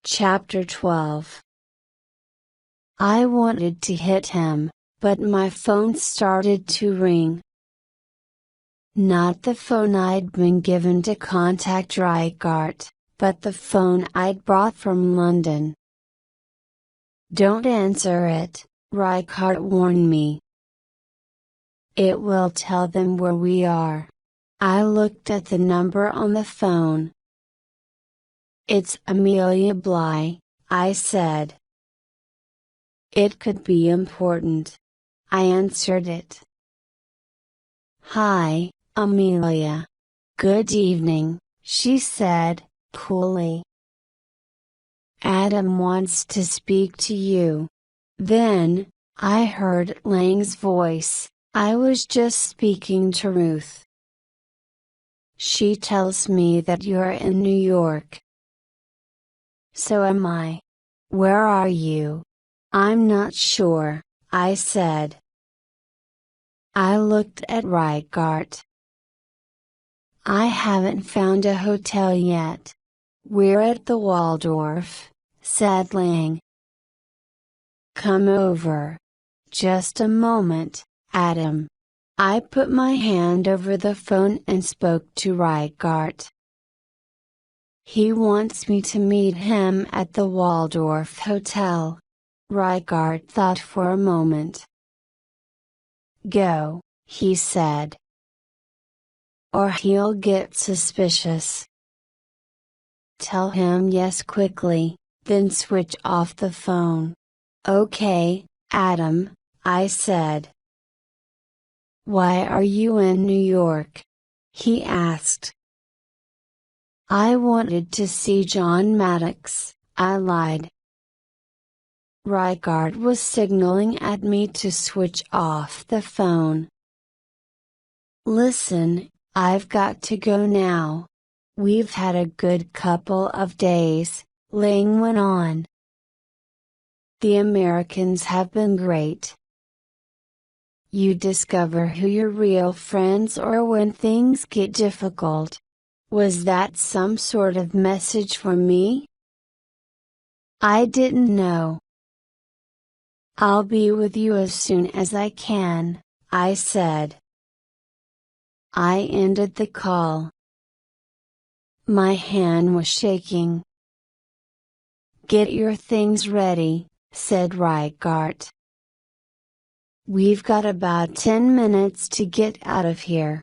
Chapter 12. I wanted to hit him, but my phone started to ring. Not the phone I'd been given to contact Reichardt, but the phone I'd brought from London. "Don't answer it," Reichardt warned me. "It will tell them where we are." I looked at the number on the phone. "It's Amelia Bly," I said. It could be important. I answered it. "Hi, Amelia. Good evening," she said, coolly. "Adam wants to speak to you." Then, I heard Lang's voice. "I was just speaking to Ruth. She tells me that you're in New York." "So am I. Where are you?" "I'm not sure," I said. I looked at Reichardt. "I haven't found a hotel yet. We're at the Waldorf," said Lang. "Come over. Just a moment, Adam." I put my hand over the phone and spoke to Reichardt. "He wants me to meet him at the Waldorf Hotel." Reichardt thought for a moment. "Go," he said. "Or he'll get suspicious." "Tell him yes quickly, then switch off the phone." "Okay, Adam," I said. "Why are you in New York?" he asked. "I wanted to see John Maddox," I lied. Reichardt was signaling at me to switch off the phone. "Listen, I've got to go now. We've had a good couple of days," Lang went on. "The Americans have been great. You discover who your real friends are when things get difficult." Was that some sort of message for me? I didn't know. "I'll be with you as soon as I can," I said. I ended the call. My hand was shaking. "Get your things ready," said Reichardt. "We've got about 10 minutes to get out of here."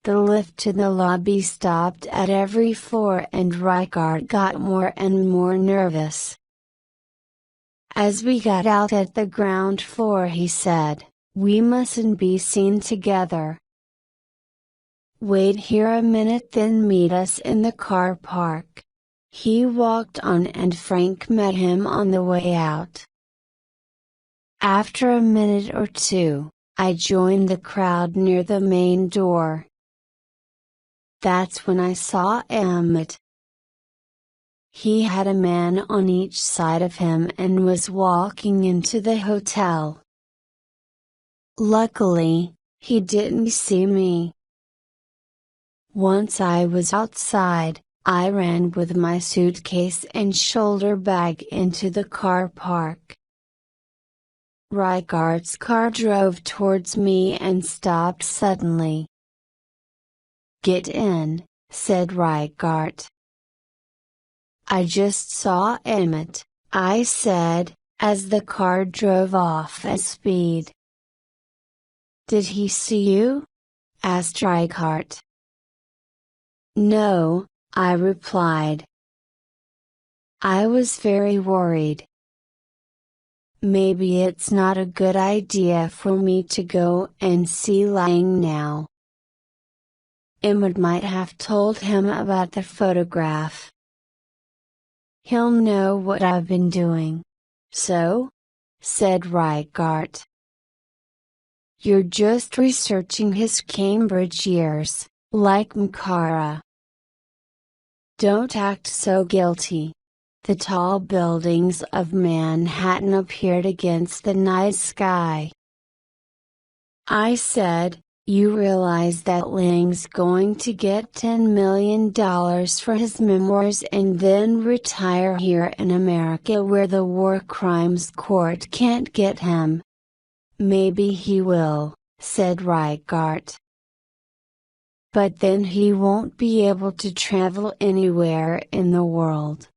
The lift to the lobby stopped at every floor and Reichardt got more and more nervous. As we got out at the ground floor he said, "We mustn't be seen together. Wait here a minute, then meet us in the car park." He walked on and Frank met him on the way out. After a minute or two, I joined the crowd near the main door. That's when I saw Emmett. He had a man on each side of him and was walking into the hotel. Luckily, he didn't see me. Once I was outside, I ran with my suitcase and shoulder bag into the car park. Reichardt's car drove towards me and stopped suddenly. "Get in," said Reichardt. "I just saw Emmett," I said, as the car drove off at speed. "Did he see you?" asked Reichardt. "No," I replied. I was very worried. Maybe it's not a good idea for me to go and see Lang now. Emmett might have told him about the photograph. He'll know what I've been doing. "So?" said Reichardt. "You're just researching his Cambridge years, like Mkara. Don't act so guilty." The tall buildings of Manhattan appeared against the night sky. I said, You realize that Lang's going to get $10 million for his memoirs and then retire here in America where the War Crimes Court can't get him. Maybe he will, said Reichart. But then he won't be able to travel anywhere in the world.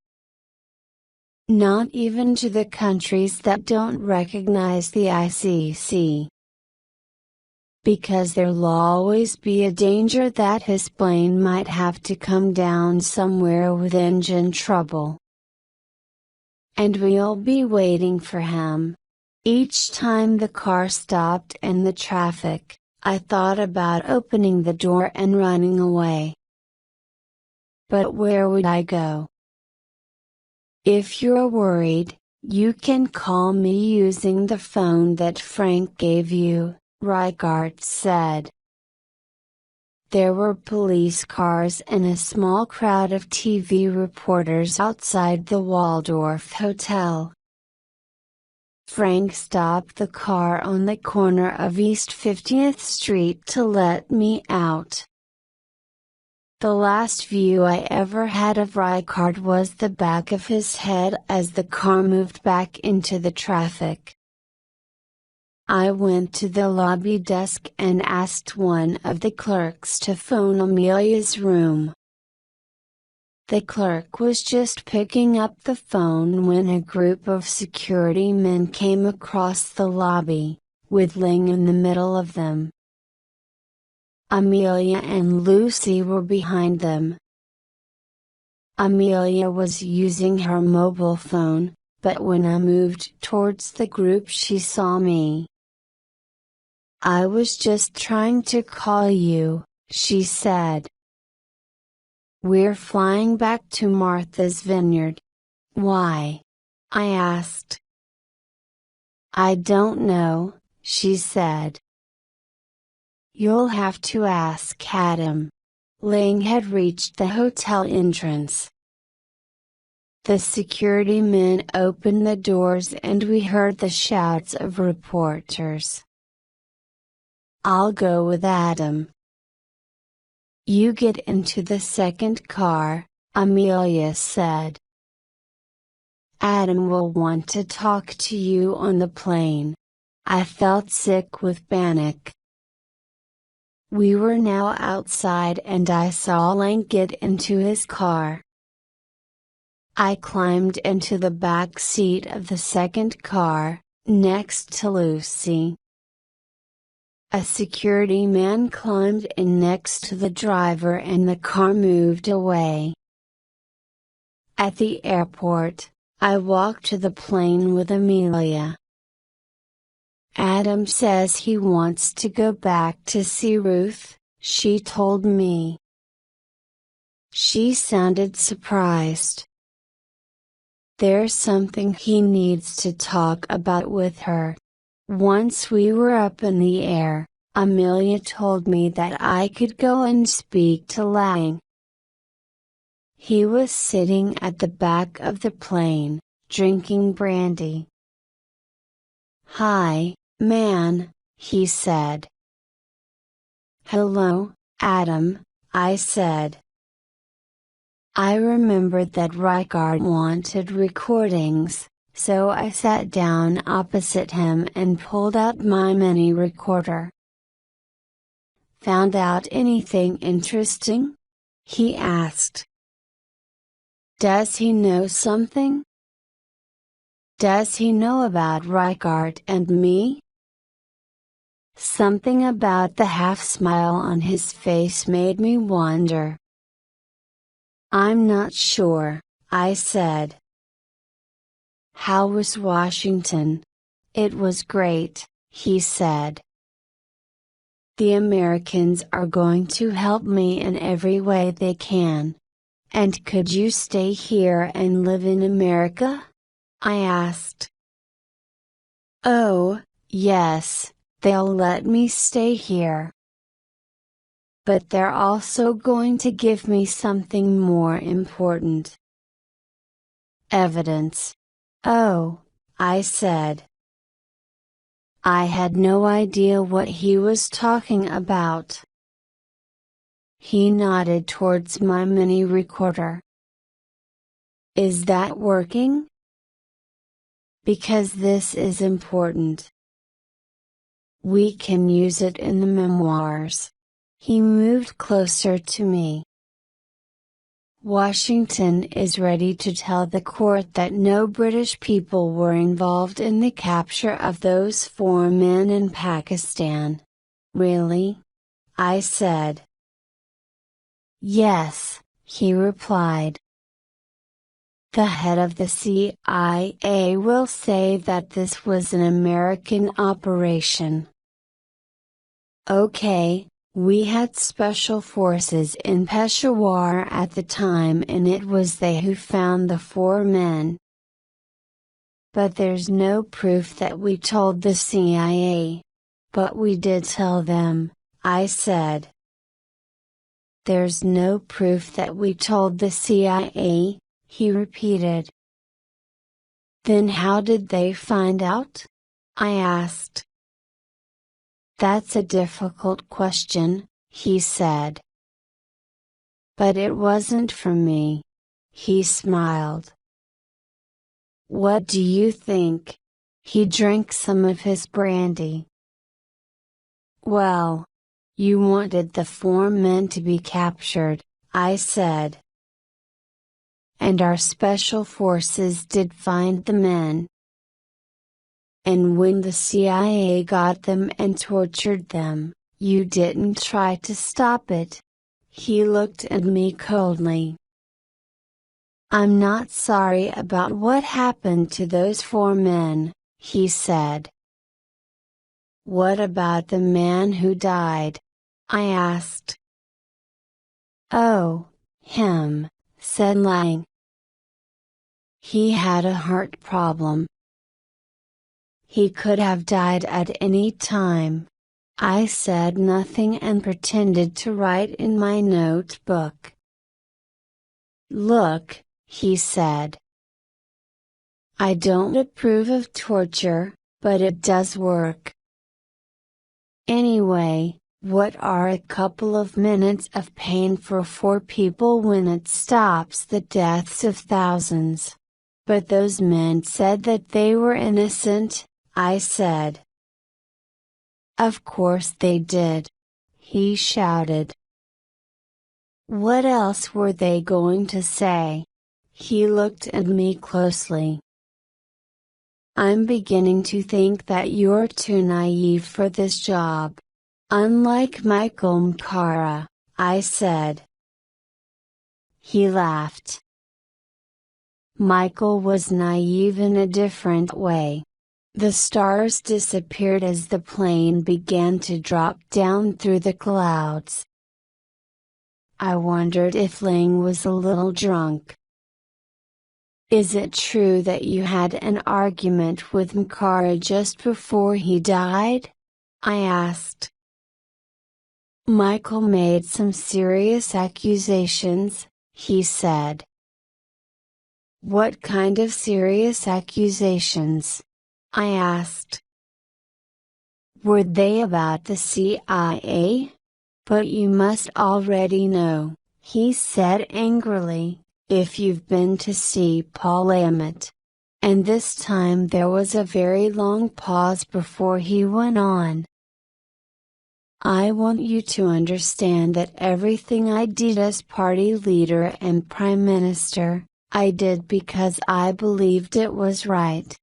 Not even to the countries that don't recognize the ICC. Because there'll always be a danger that his plane might have to come down somewhere with engine trouble. And we'll be waiting for him. Each time the car stopped in the traffic, I thought about opening the door and running away. But where would I go? If you're worried, you can call me using the phone that Frank gave you, Reichart said. There were police cars and a small crowd of TV reporters outside the Waldorf Hotel. Frank stopped the car on the corner of East 50th Street to let me out. The last view I ever had of Reichart was the back of his head as the car moved back into the traffic. I went to the lobby desk and asked one of the clerks to phone Amelia's room. The clerk was just picking up the phone when a group of security men came across the lobby, with Lang in the middle of them. Amelia and Lucy were behind them. Amelia was using her mobile phone, but when I moved towards the group she saw me. I was just trying to call you, she said. We're flying back to Martha's Vineyard. Why? I asked. I don't know, she said. You'll have to ask Adam. Lang had reached the hotel entrance. The security men opened the doors and we heard the shouts of reporters. I'll go with Adam. You get into the second car, Amelia said. Adam will want to talk to you on the plane. I felt sick with panic. We were now outside and I saw Lang get into his car. I climbed into the back seat of the second car, next to Lucy. A security man climbed in next to the driver and the car moved away. At the airport, I walked to the plane with Amelia. Adam says he wants to go back to see Ruth, she told me. She sounded surprised. There's something he needs to talk about with her. Once we were up in the air, Amelia told me that I could go and speak to Lang. He was sitting at the back of the plane, drinking brandy. Hi, man, he said. Hello, Adam, I said. I remembered that Reichart wanted recordings, so I sat down opposite him and pulled out my mini recorder. Found out anything interesting? He asked. Does he know something? Does he know about Reichart and me? Something about the half smile on his face made me wonder. I'm not sure, I said. How was Washington? It was great, he said. The Americans are going to help me in every way they can. And could you stay here and live in America? I asked. Oh, yes, they'll let me stay here. But they're also going to give me something more important. Evidence. Oh, I said. I had no idea what he was talking about. He nodded towards my mini recorder. Is that working? Because this is important. We can use it in the memoirs. He moved closer to me. Washington is ready to tell the court that no British people were involved in the capture of those 4 men in Pakistan. Really? I said. Yes, he replied. The head of the CIA will say that this was an American operation. Okay, we had special forces in Peshawar at the time and it was they who found the 4 men. But there's no proof that we told the CIA. But we did tell them, I said. There's no proof that we told the CIA, he repeated. Then how did they find out? I asked. That's a difficult question, he said. But it wasn't from me. He smiled. What do you think? He drank some of his brandy. Well, you wanted the 4 men to be captured, I said. And our special forces did find the men. And when the CIA got them and tortured them, you didn't try to stop it. He looked at me coldly. I'm not sorry about what happened to those 4 men, he said. What about the man who died? I asked. Oh, him, said Lang. He had a heart problem. He could have died at any time. I said nothing and pretended to write in my notebook. Look, he said. I don't approve of torture, but it does work. Anyway, what are a couple of minutes of pain for 4 people when it stops the deaths of thousands? But those men said that they were innocent, I said. Of course they did. He shouted. What else were they going to say? He looked at me closely. I'm beginning to think that you're too naive for this job. Unlike Michael Mkara, I said. He laughed. Michael was naive in a different way. The stars disappeared as the plane began to drop down through the clouds. I wondered if Lang was a little drunk. Is it true that you had an argument with Mkara just before he died? I asked. Michael made some serious accusations, he said. What kind of serious accusations? I asked. Were they about the CIA? But you must already know, he said angrily, if you've been to see Paul Emmett. And this time there was a very long pause before he went on. I want you to understand that everything I did as party leader and prime minister, I did because I believed it was right.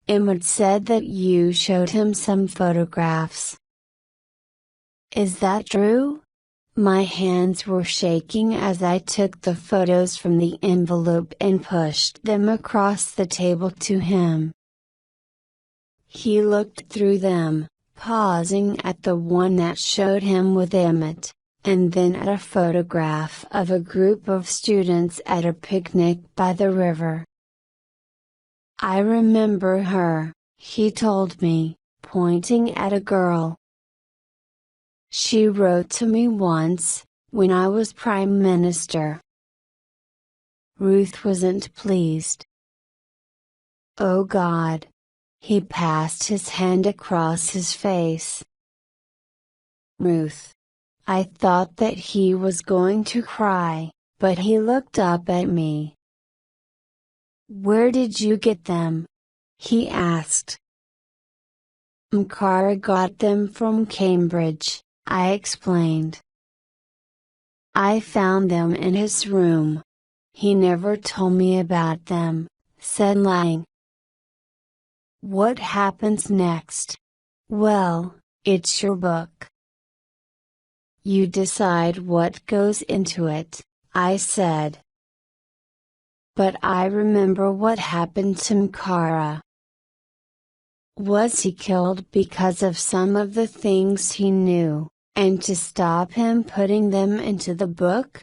Emmett said that you showed him some photographs. Is that true? My hands were shaking as I took the photos from the envelope and pushed them across the table to him. He looked through them, pausing at the one that showed him with Emmett, and then at a photograph of a group of students at a picnic by the river. I remember her, he told me, pointing at a girl. She wrote to me once, when I was Prime Minister. Ruth wasn't pleased. Oh God! He passed his hand across his face. Ruth. I thought that he was going to cry, but he looked up at me. Where did you get them? He asked. Mkara got them from Cambridge, I explained. I found them in his room. He never told me about them, said Lang. What happens next? Well, it's your book. You decide what goes into it, I said. But I remember what happened to Mkara. Was he killed because of some of the things he knew, and to stop him putting them into the book?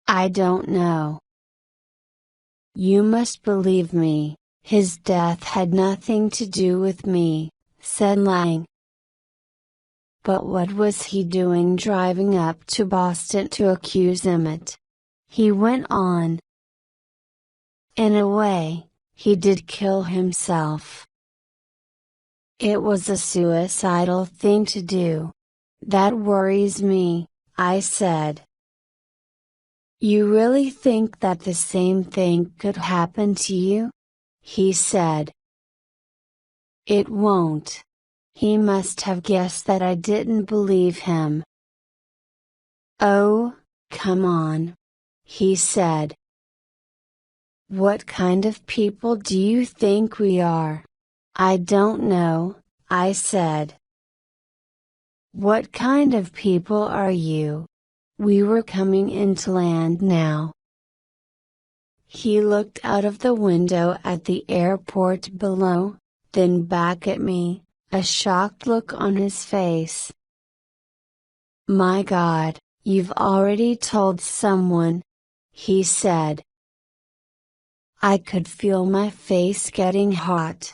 I don't know. You must believe me, his death had nothing to do with me, said Lang. But what was he doing driving up to Boston to accuse Emmett? He went on. In a way, he did kill himself. It was a suicidal thing to do. That worries me, I said. You really think that the same thing could happen to you? He said. It won't. He must have guessed that I didn't believe him. Oh, come on. He said. What kind of people do you think we are? I don't know, I said. What kind of people are you? We were coming into land now. He looked out of the window at the airport below, then back at me, a shocked look on his face. My God, you've already told someone, he said. I could feel my face getting hot.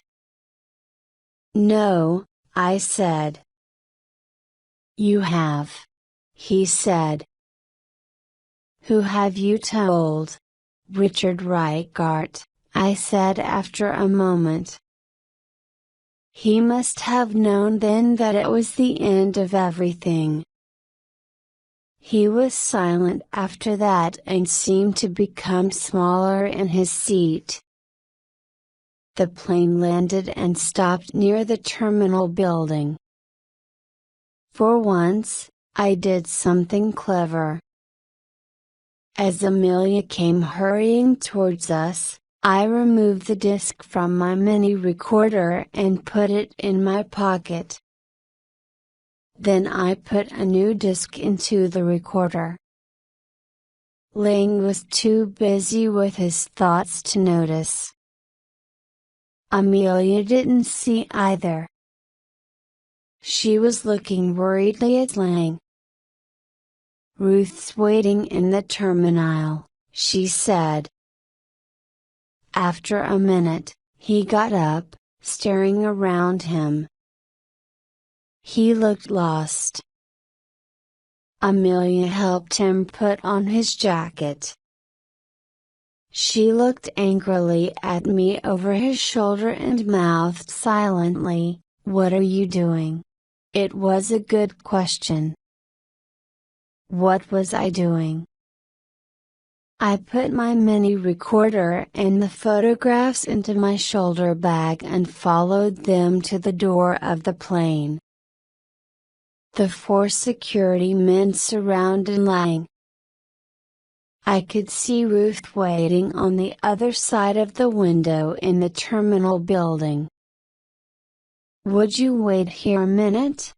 No, I said. You have. He said. Who have you told? Richard Reichart, I said after a moment. He must have known then that it was the end of everything. He was silent after that and seemed to become smaller in his seat. The plane landed and stopped near the terminal building. For once, I did something clever. As Amelia came hurrying towards us, I removed the disc from my mini recorder and put it in my pocket. Then I put a new disc into the recorder. Lang was too busy with his thoughts to notice. Amelia didn't see either. She was looking worriedly at Lang. Ruth's waiting in the terminal, she said. After a minute, he got up, staring around him. He looked lost. Amelia helped him put on his jacket. She looked angrily at me over his shoulder and mouthed silently, "What are you doing?" It was a good question. What was I doing? I put my mini recorder and the photographs into my shoulder bag and followed them to the door of the plane. The 4 security men surrounded Lang. I could see Ruth waiting on the other side of the window in the terminal building. Would you wait here a minute?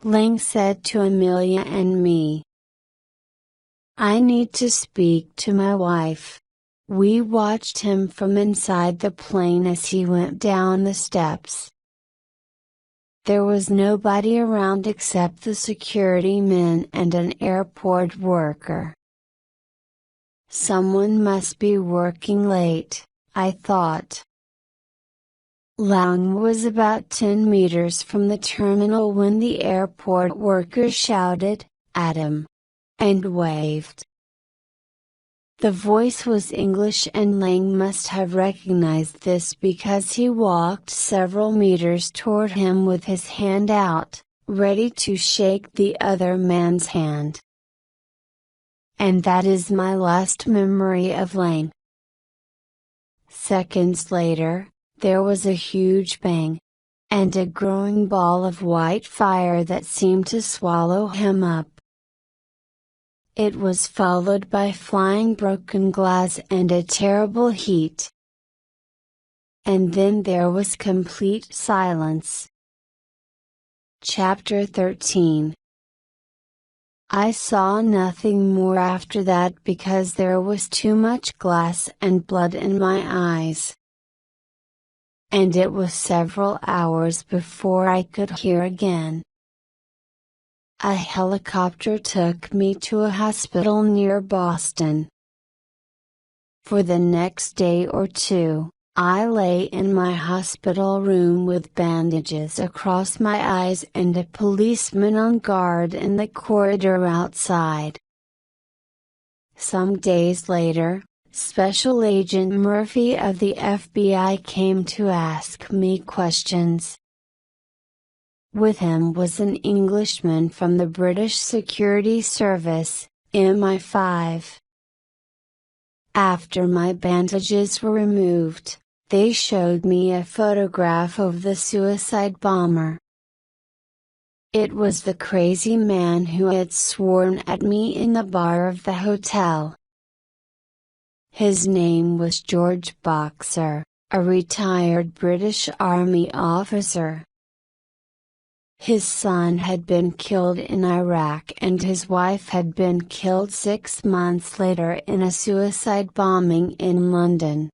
Lang said to Amelia and me. I need to speak to my wife. We watched him from inside the plane as he went down the steps. There was nobody around except the security men and an airport worker. Someone must be working late, I thought. Lang was about 10 meters from the terminal when the airport worker shouted at him and waved. The voice was English and Lang must have recognized this because he walked several meters toward him with his hand out, ready to shake the other man's hand. And that is my last memory of Lang. Seconds later, there was a huge bang, and a growing ball of white fire that seemed to swallow him up. It was followed by flying broken glass and a terrible heat. And then there was complete silence. Chapter 13. I saw nothing more after that because there was too much glass and blood in my eyes. And it was several hours before I could hear again. A helicopter took me to a hospital near Boston. For the next day or two, I lay in my hospital room with bandages across my eyes and a policeman on guard in the corridor outside. Some days later, Special Agent Murphy of the FBI came to ask me questions. With him was an Englishman from the British Security Service, MI5. After my bandages were removed, they showed me a photograph of the suicide bomber. It was the crazy man who had sworn at me in the bar of the hotel. His name was George Boxer, a retired British Army officer. His son had been killed in Iraq and his wife had been killed 6 months later in a suicide bombing in London.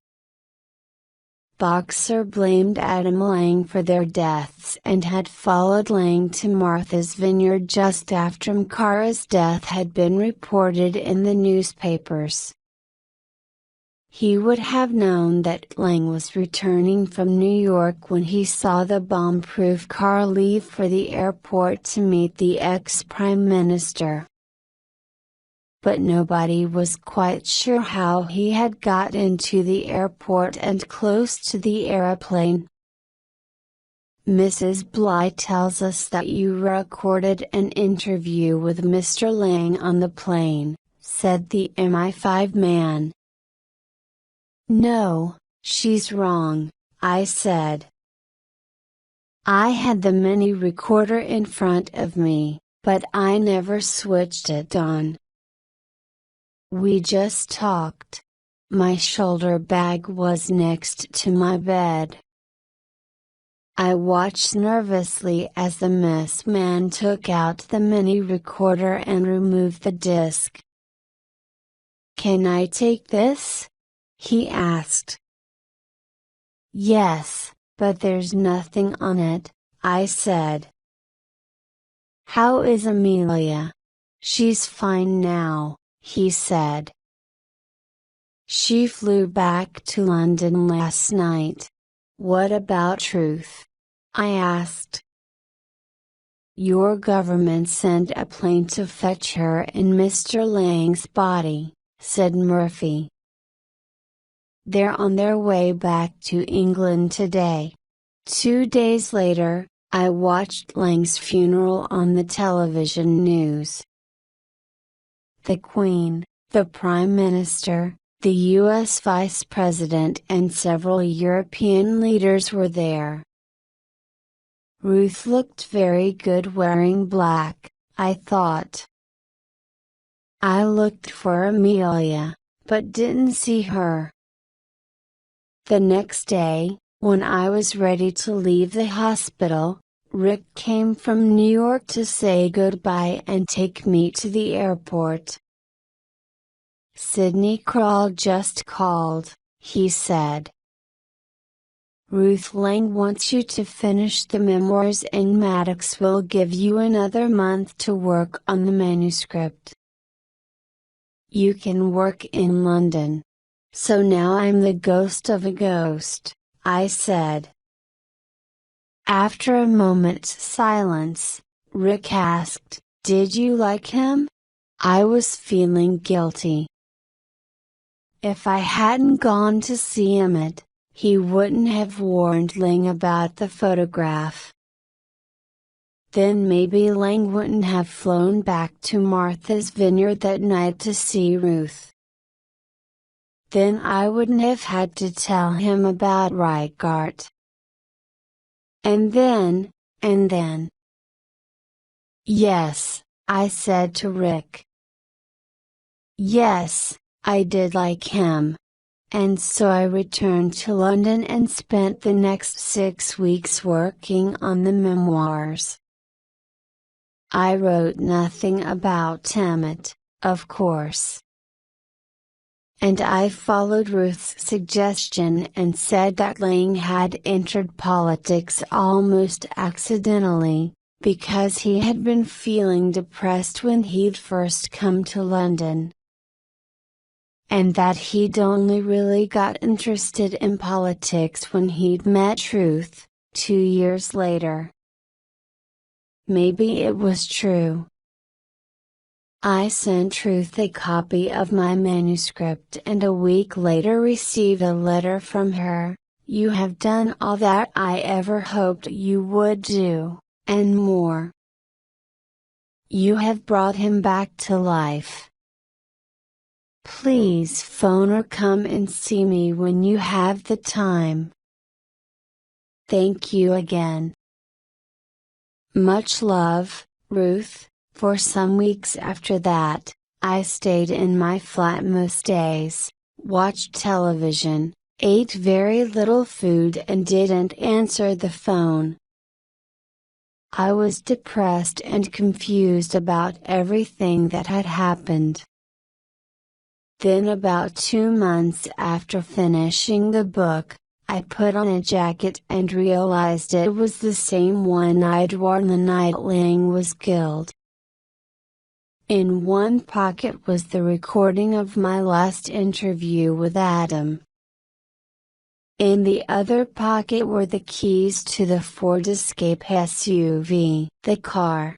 Boxer blamed Adam Lang for their deaths and had followed Lang to Martha's Vineyard just after Mkara's death had been reported in the newspapers. He would have known that Lang was returning from New York when he saw the bomb-proof car leave for the airport to meet the ex-Prime Minister. But nobody was quite sure how he had got into the airport and close to the airplane. Mrs. Bly tells us that you recorded an interview with Mr. Lang on the plane, said the MI5 man. No, she's wrong, I said. I had the mini recorder in front of me, but I never switched it on. We just talked. My shoulder bag was next to my bed. I watched nervously as the mess man took out the mini recorder and removed the disc. Can I take this? He asked. Yes, but there's nothing on it, I said. How is Amelia? She's fine now, he said. She flew back to London last night. What about Ruth? I asked. Your government sent a plane to fetch her and Mr. Lang's body, said Murphy. They're on their way back to England today. 2 days later, I watched Lang's funeral on the television news. The Queen, the Prime Minister, the US Vice President and several European leaders were there. Ruth looked very good wearing black, I thought. I looked for Amelia, but didn't see her. The next day, when I was ready to leave the hospital, Rick came from New York to say goodbye and take me to the airport. Sidney Kroll just called, he said. Ruth Lang wants you to finish the memoirs and Maddox will give you another month to work on the manuscript. You can work in London. So now I'm the ghost of a ghost, I said. After a moment's silence, Rick asked, did you like him? I was feeling guilty. If I hadn't gone to see Emmett, he wouldn't have warned Ling about the photograph. Then maybe Ling wouldn't have flown back to Martha's Vineyard that night to see Ruth. Then I wouldn't have had to tell him about Reichardt. And then. Yes, I said to Rick. Yes, I did like him. And so I returned to London and spent the next 6 weeks working on the memoirs. I wrote nothing about Emmett, of course. And I followed Ruth's suggestion and said that Ling had entered politics almost accidentally, because he had been feeling depressed when he'd first come to London. And that he'd only really got interested in politics when he'd met Ruth, 2 years later. Maybe it was true. I sent Ruth a copy of my manuscript and a week later received a letter from her. You have done all that I ever hoped you would do, and more. You have brought him back to life. Please phone or come and see me when you have the time. Thank you again. Much love, Ruth. For some weeks after that, I stayed in my flat most days, watched television, ate very little food and didn't answer the phone. I was depressed and confused about everything that had happened. Then about 2 months after finishing the book, I put on a jacket and realized it was the same one I'd worn the night Ling was killed. In one pocket was the recording of my last interview with Adam. In the other pocket were the keys to the Ford Escape SUV, the car.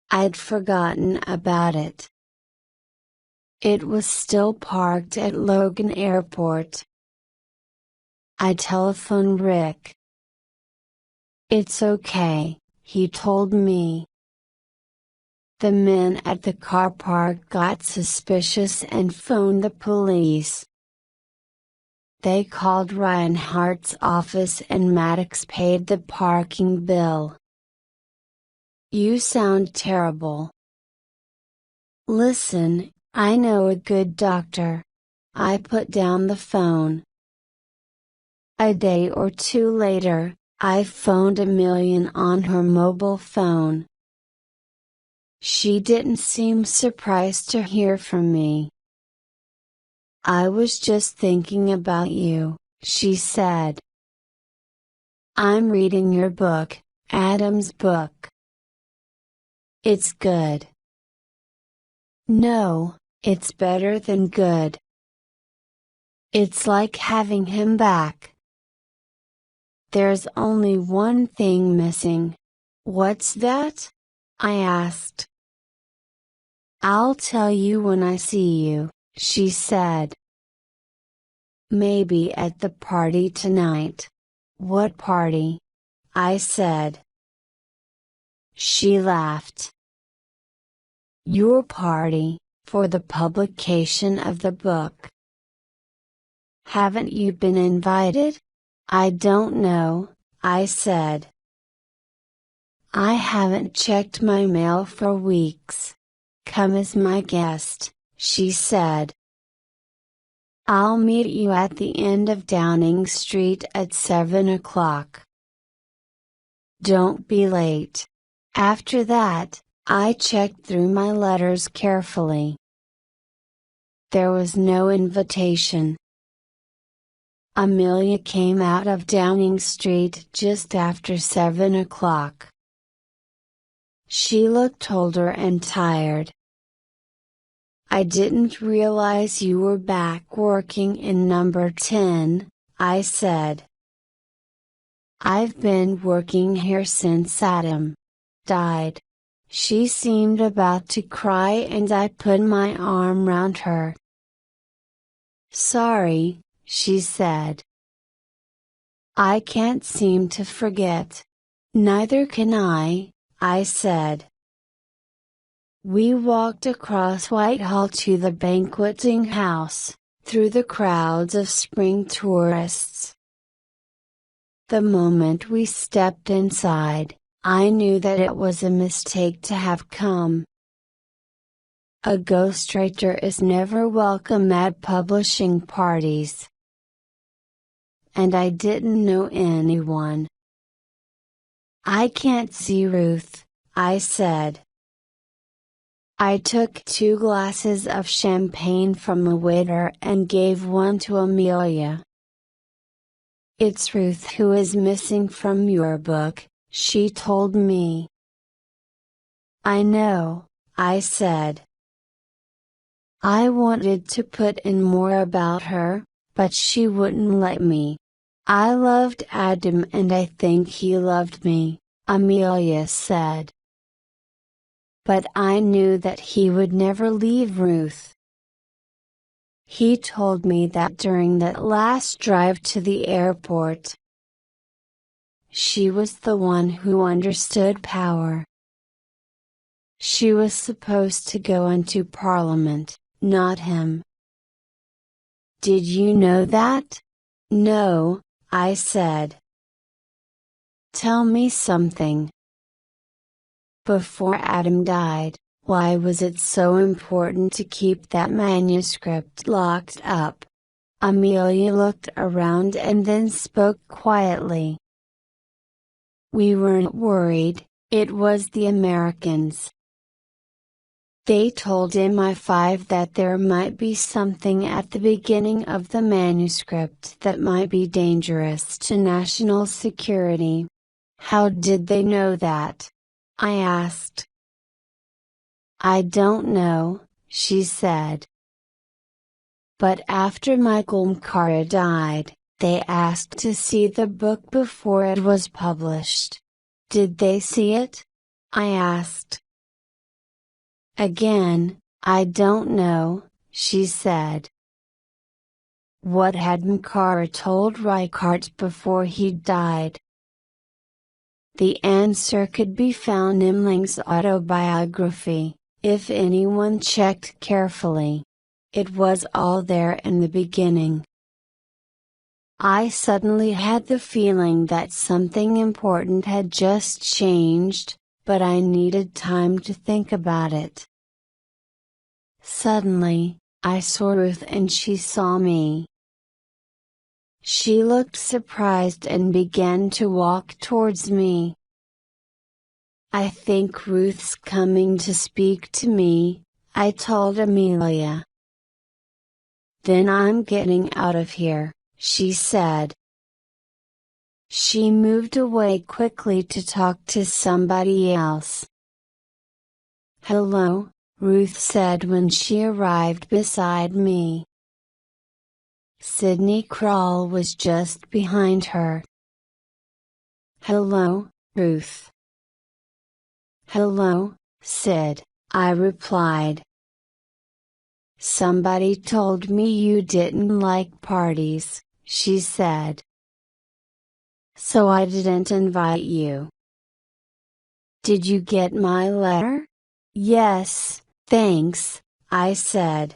I'd forgotten about it. It was still parked at Logan Airport. I telephoned Rick. It's okay, he told me. The men at the car park got suspicious and phoned the police. They called Reinhardt's office and Maddox paid the parking bill. You sound terrible. Listen, I know a good doctor. I put down the phone. A day or 2 later, I phoned Amelia on her mobile phone. She didn't seem surprised to hear from me. I was just thinking about you, she said. I'm reading your book, Adam's book. It's good. No, it's better than good. It's like having him back. There's only one thing missing. What's that? I asked. I'll tell you when I see you, she said. Maybe at the party tonight. What party? I said. She laughed. Your party, for the publication of the book. Haven't you been invited? I don't know, I said. I haven't checked my mail for weeks. Come as my guest, she said. I'll meet you at the end of Downing Street at 7 o'clock. Don't be late. After that, I checked through my letters carefully. There was no invitation. Amelia came out of Downing Street just after 7 o'clock. She looked older and tired. I didn't realize you were back working in number 10, I said. I've been working here since Adam died. She seemed about to cry and I put my arm round her. Sorry, she said. I can't seem to forget. Neither can I said. We walked across Whitehall to the banqueting house, through the crowds of spring tourists. The moment we stepped inside, I knew that it was a mistake to have come. A ghostwriter is never welcome at publishing parties. And I didn't know anyone. I can't see Ruth, I said. I took 2 glasses of champagne from a waiter and gave one to Amelia. It's Ruth who is missing from your book, she told me. I know, I said. I wanted to put in more about her, but she wouldn't let me. I loved Adam and I think he loved me, Amelia said. But I knew that he would never leave Ruth. He told me that during that last drive to the airport. She was the one who understood power. She was supposed to go into Parliament, not him. Did you know that? No, I said. Tell me something. Before Adam died, why was it so important to keep that manuscript locked up? Amelia looked around and then spoke quietly. We weren't worried, it was the Americans. They told MI5 that there might be something at the beginning of the manuscript that might be dangerous to national security. How did they know that? I asked. I don't know, she said. But after Michael Mkara died, they asked to see the book before it was published. Did they see it? I asked. Again, I don't know, she said. What had Mkara told Reichardt before he died? The answer could be found in Ling's autobiography, if anyone checked carefully. It was all there in the beginning. I suddenly had the feeling that something important had just changed, but I needed time to think about it. Suddenly, I saw Ruth and she saw me. She looked surprised and began to walk towards me. I think Ruth's coming to speak to me, I told Amelia. Then I'm getting out of here, she said. She moved away quickly to talk to somebody else. Hello, Ruth said when she arrived beside me. Sidney Kroll was just behind her. Hello, Ruth. Hello, Sid, I replied. Somebody told me you didn't like parties, she said. So I didn't invite you. Did you get my letter? Yes, thanks, I said.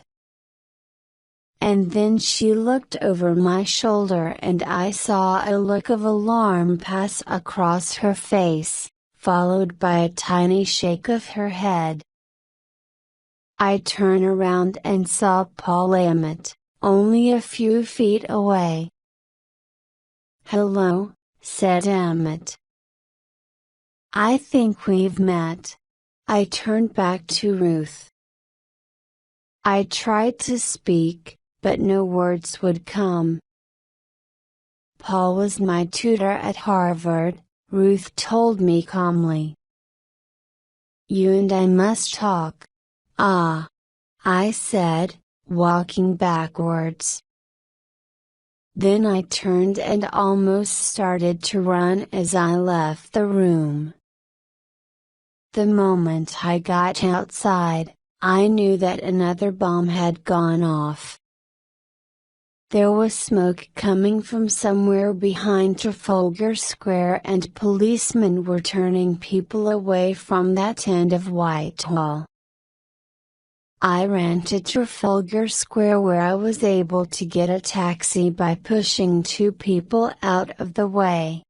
And then she looked over my shoulder and I saw a look of alarm pass across her face, followed by a tiny shake of her head. I turned around and saw Paul Emmett, only a few feet away. Hello, said Emmett. I think we've met. I turned back to Ruth. I tried to speak, but no words would come. Paul was my tutor at Harvard, Ruth told me calmly. You and I must talk. Ah, I said, walking backwards. Then I turned and almost started to run as I left the room. The moment I got outside, I knew that another bomb had gone off. There was smoke coming from somewhere behind Trafalgar Square and policemen were turning people away from that end of Whitehall. I ran to Trafalgar Square where I was able to get a taxi by pushing two people out of the way.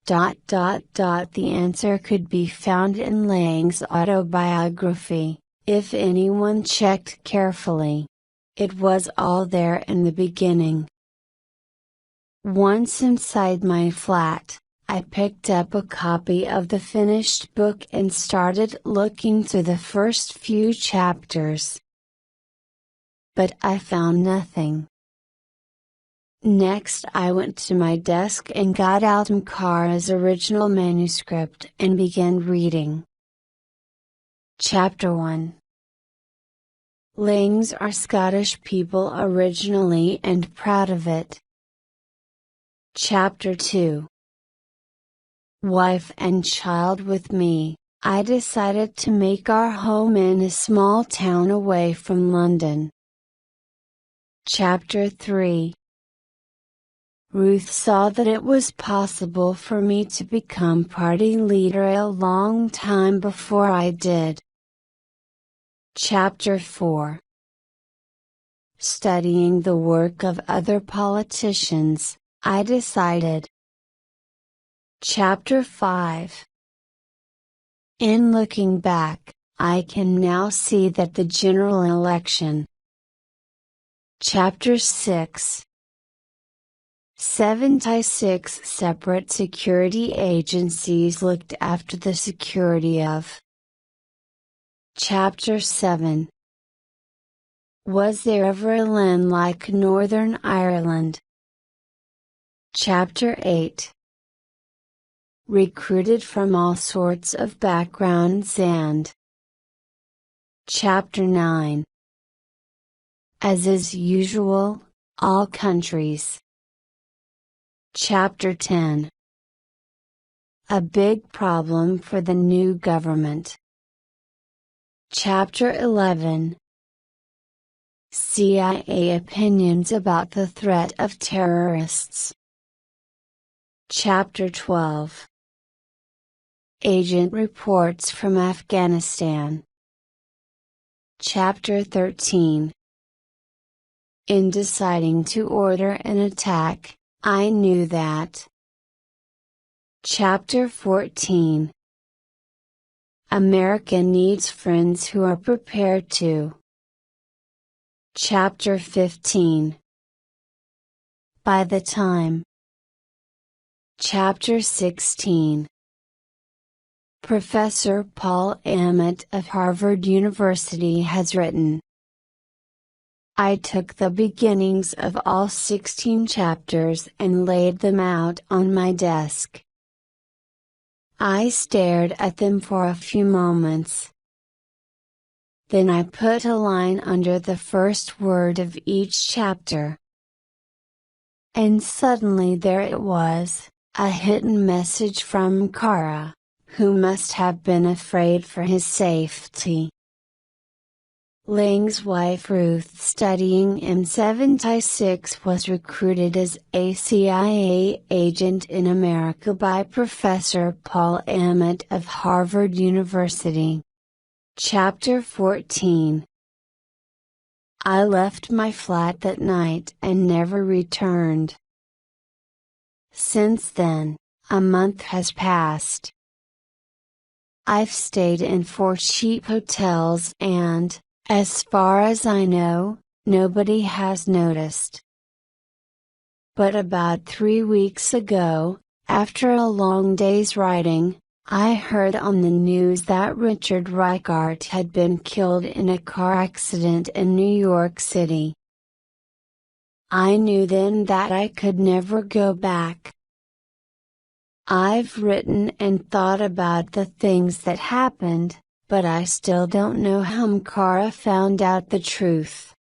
The answer could be found in Lang's autobiography, if anyone checked carefully. It was all there in the beginning. Once inside my flat, I picked up a copy of the finished book and started looking through the first few chapters. But I found nothing. Next I went to my desk and got out Mkara's original manuscript and began reading. Chapter 1. Langs are Scottish people originally and proud of it. Chapter 2. Wife and child with me, I decided to make our home in a small town away from London. Chapter 3. Ruth saw that it was possible for me to become party leader a long time before I did. Chapter 4. Studying the work of other politicians, I decided. Chapter 5. In looking back, I can now see that the general election. Chapter 6. 76 separate security agencies looked after the security of. Chapter 7. Was there ever a land like Northern Ireland? Chapter 8. Recruited from all sorts of backgrounds and. Chapter 9. As is usual, all countries. Chapter 10. A big problem for the new government. Chapter 11. CIA opinions about the threat of terrorists. Chapter 12. Agent reports from Afghanistan. Chapter 13. In deciding to order an attack, I knew that. Chapter 14. America needs friends who are prepared to. Chapter 15. By the time. Chapter 16. Professor Paul Emmett of Harvard University has written. I took the beginnings of all 16 chapters and laid them out on my desk. I stared at them for a few moments. Then I put a line under the first word of each chapter. And suddenly there it was, a hidden message from Mkara, who must have been afraid for his safety. Lang's wife Ruth, studying M76, was recruited as a CIA agent in America by Professor Paul Emmett of Harvard University. Chapter 14. I left my flat that night and never returned. Since then, a month has passed. I've stayed in 4 cheap hotels and, as far as I know, nobody has noticed. But about 3 weeks ago, after a long day's riding, I heard on the news that Richard Reichart had been killed in a car accident in New York City. I knew then that I could never go back. I've written and thought about the things that happened, but I still don't know how Mkara found out the truth.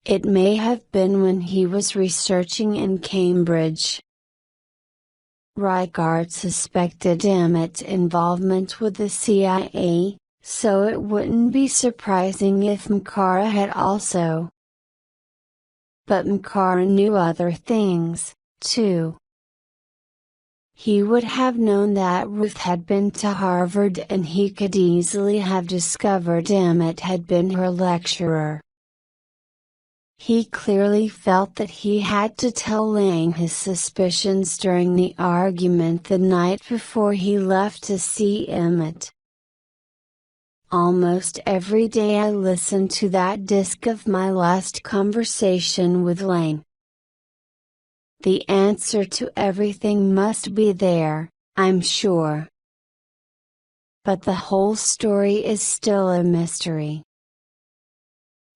It may have been when he was researching in Cambridge. Reichart suspected Emmett's involvement with the CIA, so it wouldn't be surprising if Mkara had also. But Mkara knew other things, too. He would have known that Ruth had been to Harvard, and he could easily have discovered Emmett had been her lecturer. He clearly felt that he had to tell Lang his suspicions during the argument the night before he left to see Emmett. Almost every day I listened to that disc of my last conversation with Lang. The answer to everything must be there, I'm sure. But the whole story is still a mystery.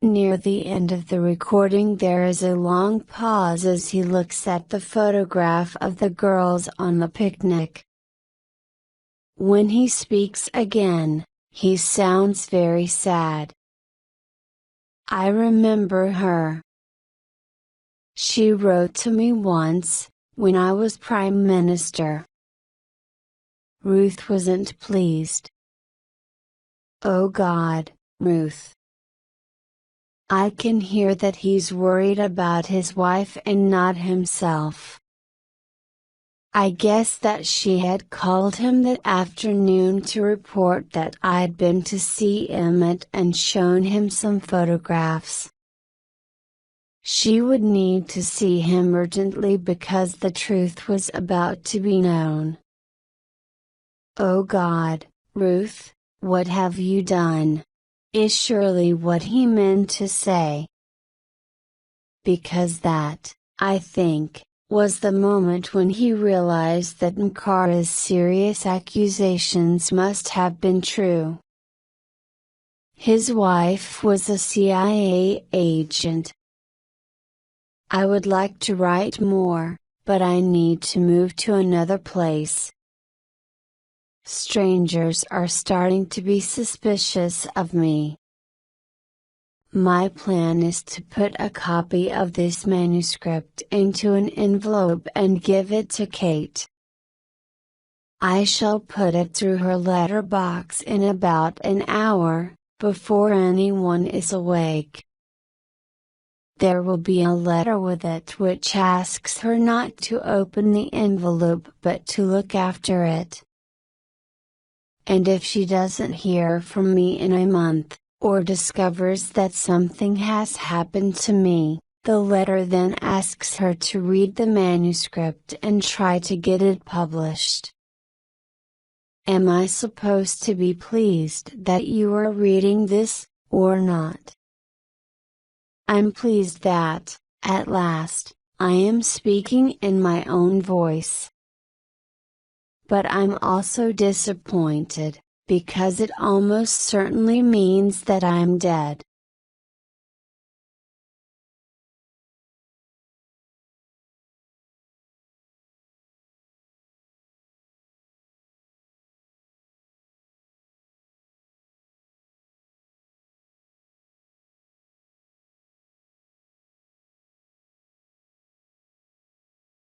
Near the end of the recording there is a long pause as he looks at the photograph of the girls on the picnic. When he speaks again, he sounds very sad. I remember her. She wrote to me once, when I was Prime Minister. Ruth wasn't pleased. Oh God, Ruth. I can hear that he's worried about his wife and not himself. I guess that she had called him that afternoon to report that I'd been to see Emmett and shown him some photographs. She would need to see him urgently because the truth was about to be known. Oh God, Ruth, what have you done? Is surely what he meant to say. Because that, I think, was the moment when he realized that Mkara's serious accusations must have been true. His wife was a CIA agent. I would like to write more, but I need to move to another place. Strangers are starting to be suspicious of me. My plan is to put a copy of this manuscript into an envelope and give it to Kate. I shall put it through her letterbox in about an hour, before anyone is awake. There will be a letter with it which asks her not to open the envelope but to look after it. And if she doesn't hear from me in a month, or discovers that something has happened to me, the letter then asks her to read the manuscript and try to get it published. Am I supposed to be pleased that you are reading this, or not? I'm pleased that, at last, I am speaking in my own voice. But I'm also disappointed, because it almost certainly means that I'm dead.